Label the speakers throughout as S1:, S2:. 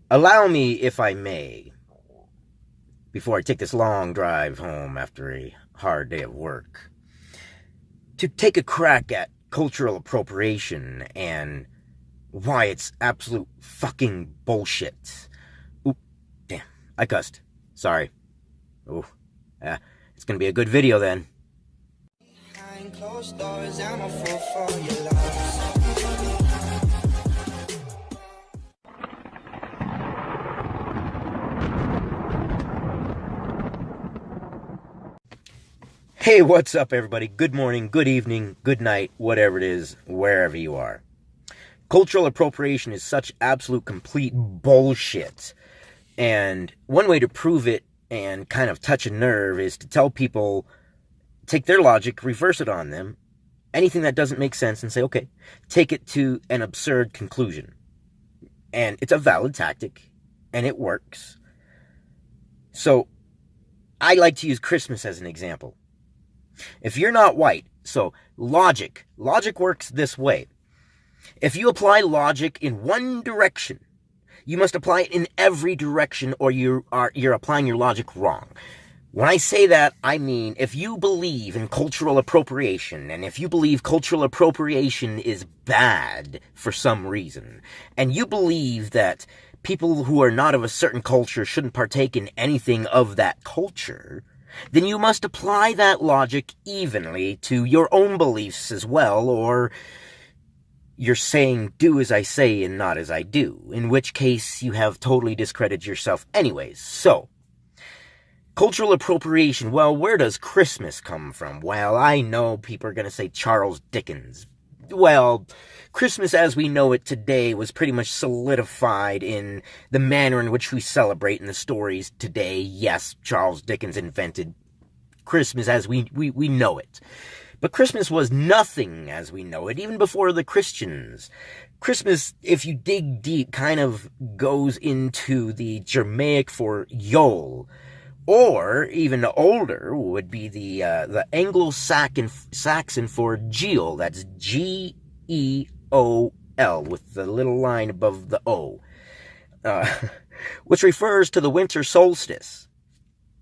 S1: Allow me, if I may, before I take this long drive home after a hard day of work, to take a crack at cultural appropriation and why it's absolute fucking bullshit. Oop, damn, I cussed. Sorry. Oh, it's gonna be a good video then. Behind closed doors, I'm a fool for your love. Hey, what's up, everybody? Good morning, good evening, good night, whatever it is, wherever you are. Cultural appropriation is such absolute complete bullshit. And one way to prove it and kind of touch a nerve is to tell people, take their logic, reverse it on them, anything that doesn't make sense, and say, okay, take it to an absurd conclusion. And it's a valid tactic, and it works. So, I like to use Christmas as an example. If you're not white, so logic works this way. If you apply logic in one direction, you must apply it in every direction, or you're applying your logic wrong. When I say that, I mean if you believe in cultural appropriation, and if you believe cultural appropriation is bad for some reason, and you believe that people who are not of a certain culture shouldn't partake in anything of that culture, then you must apply that logic evenly to your own beliefs as well, or you're saying do as I say and not as I do, in which case you have totally discredited yourself anyways. So, cultural appropriation, well, where does Christmas come from? Well, I know people are going to say Charles Dickens. Well, Christmas as we know it today was pretty much solidified in the manner in which we celebrate in the stories today. Yes, Charles Dickens invented Christmas as we know it. But Christmas was nothing as we know it, even before the Christians. Christmas, if you dig deep, kind of goes into the Germanic for Yule. Or, even older, would be the Anglo-Saxon for Geol. That's G-E-O-L, with the little line above the O. Which refers to the winter solstice.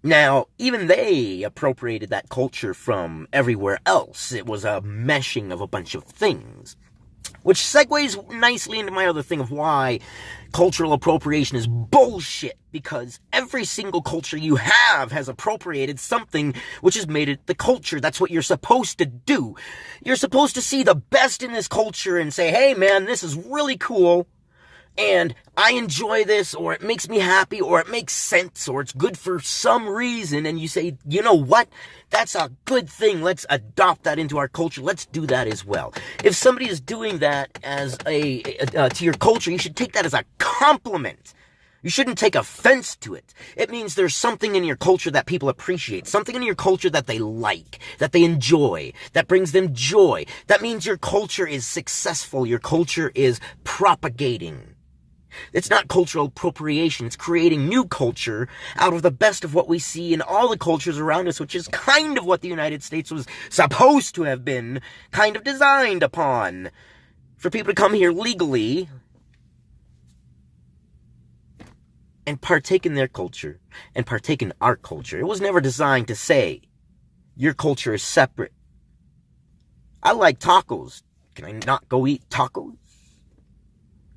S1: Now, even they appropriated that culture from everywhere else. It was a meshing of a bunch of things. Which segues nicely into my other thing of why cultural appropriation is bullshit. Because every single culture you have has appropriated something which has made it the culture. That's what you're supposed to do. You're supposed to see the best in this culture and say, hey man, this is really cool. And I enjoy this, or it makes me happy, or it makes sense, or it's good for some reason, and you say, you know what? That's a good thing. Let's adopt that into our culture. Let's do that as well. If somebody is doing that as to your culture, you should take that as a compliment. You shouldn't take offense to it. It means there's something in your culture that people appreciate, something in your culture that they like, that they enjoy, that brings them joy. That means your culture is successful. Your culture is propagating. It's not cultural appropriation. It's creating new culture out of the best of what we see in all the cultures around us, which is kind of what the United States was supposed to have been kind of designed upon. For people to come here legally and partake in their culture and partake in our culture. It was never designed to say, your culture is separate. I like tacos. Can I not go eat tacos?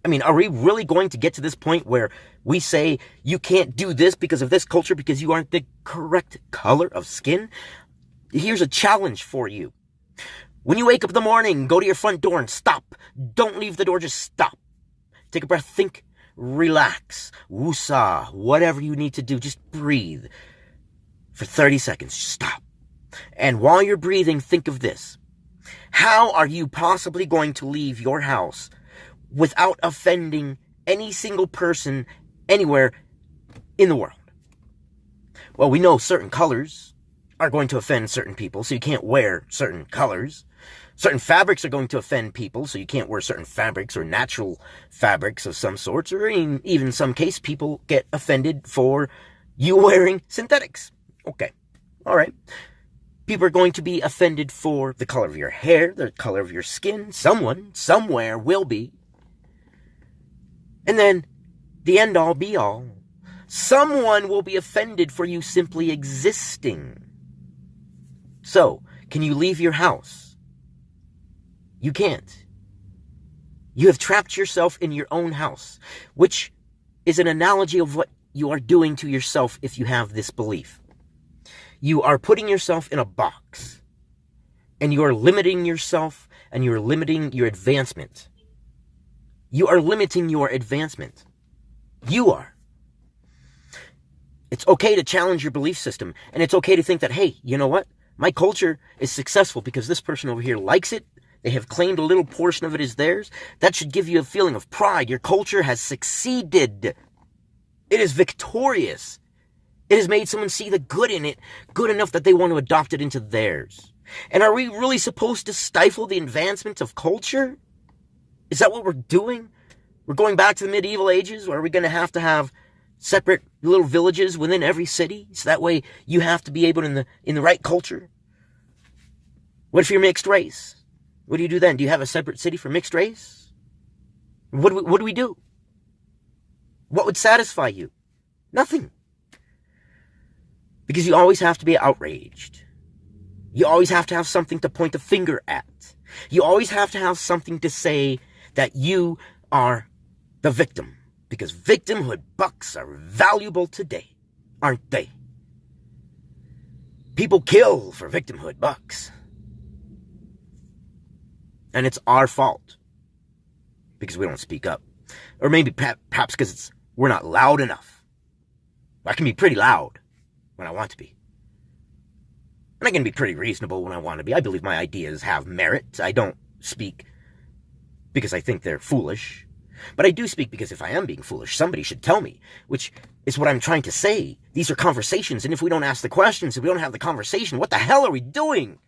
S1: I mean, are we really going to get to this point where we say you can't do this because of this culture because you aren't the correct color of skin? Here's a challenge for you. When you wake up in the morning, go to your front door and stop. Don't leave the door, just stop. Take a breath, think, relax, woosah, whatever you need to do, just breathe. For 30 seconds, just stop. And while you're breathing, think of this. How are you possibly going to leave your house without offending any single person anywhere in the world? Well, we know certain colors are going to offend certain people, so you can't wear certain colors. Certain fabrics are going to offend people, so you can't wear certain fabrics or natural fabrics of some sorts, or in some case, people get offended for you wearing synthetics. Okay, all right. People are going to be offended for the color of your hair, the color of your skin. Someone, somewhere will be. And then the end all be all. Someone will be offended for you simply existing. So, can you leave your house? You can't. You have trapped yourself in your own house, which is an analogy of what you are doing to yourself if you have this belief. You are putting yourself in a box, and you are limiting yourself, and you are limiting your advancement. You are limiting your advancement. You are. It's okay to challenge your belief system, and it's okay to think that, hey, you know what? My culture is successful because this person over here likes it. They have claimed a little portion of it as theirs. That should give you a feeling of pride. Your culture has succeeded. It is victorious. It has made someone see the good in it, good enough that they want to adopt it into theirs. And are we really supposed to stifle the advancement of culture? Is that what we're doing? We're going back to the medieval ages, or are we going to have separate little villages within every city? So that way you have to be able in the right culture. What if you're mixed race? What do you do then? Do you have a separate city for mixed race? What do we do? What would satisfy you? Nothing. Because you always have to be outraged. You always have to have something to point the finger at. You always have to have something to say that you are the victim. Because victimhood bucks are valuable today, aren't they? People kill for victimhood bucks. And it's our fault. Because we don't speak up. Or maybe perhaps because we're not loud enough. I can be pretty loud when I want to be. And I can be pretty reasonable when I want to be. I believe my ideas have merit. I don't speak because I think they're foolish. But I do speak because if I am being foolish, somebody should tell me, which is what I'm trying to say. These are conversations, and if we don't ask the questions, if we don't have the conversation, what the hell are we doing?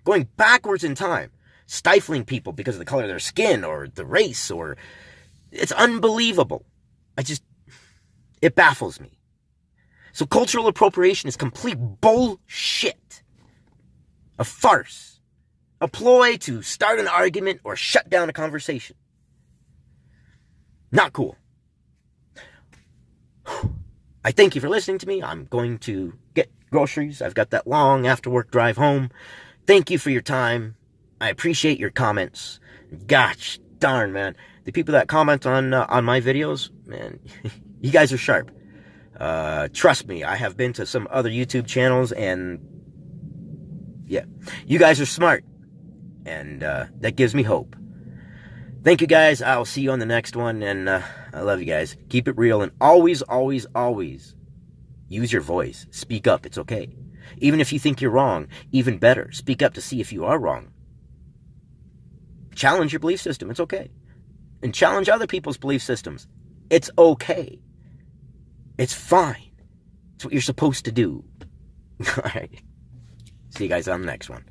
S1: Going backwards in time, stifling people because of the color of their skin or the race, or it's unbelievable. It baffles me. So cultural appropriation is complete bullshit. A farce. A ploy to start an argument or shut down a conversation. Not cool. I thank you for listening to me. I'm going to get groceries. I've got that long after work drive home. Thank you for your time. I appreciate your comments. Gosh darn, man. The people that comment on my videos, man, you guys are sharp. Trust me, I have been to some other YouTube channels, and yeah, you guys are smart. And that gives me hope. Thank you, guys. I'll see you on the next one, and I love you guys. Keep it real, and always, always, always use your voice. Speak up. It's okay. Even if you think you're wrong, even better, speak up to see if you are wrong. Challenge your belief system. It's okay. And challenge other people's belief systems. It's okay. It's fine. It's what you're supposed to do. All right. See you guys on the next one.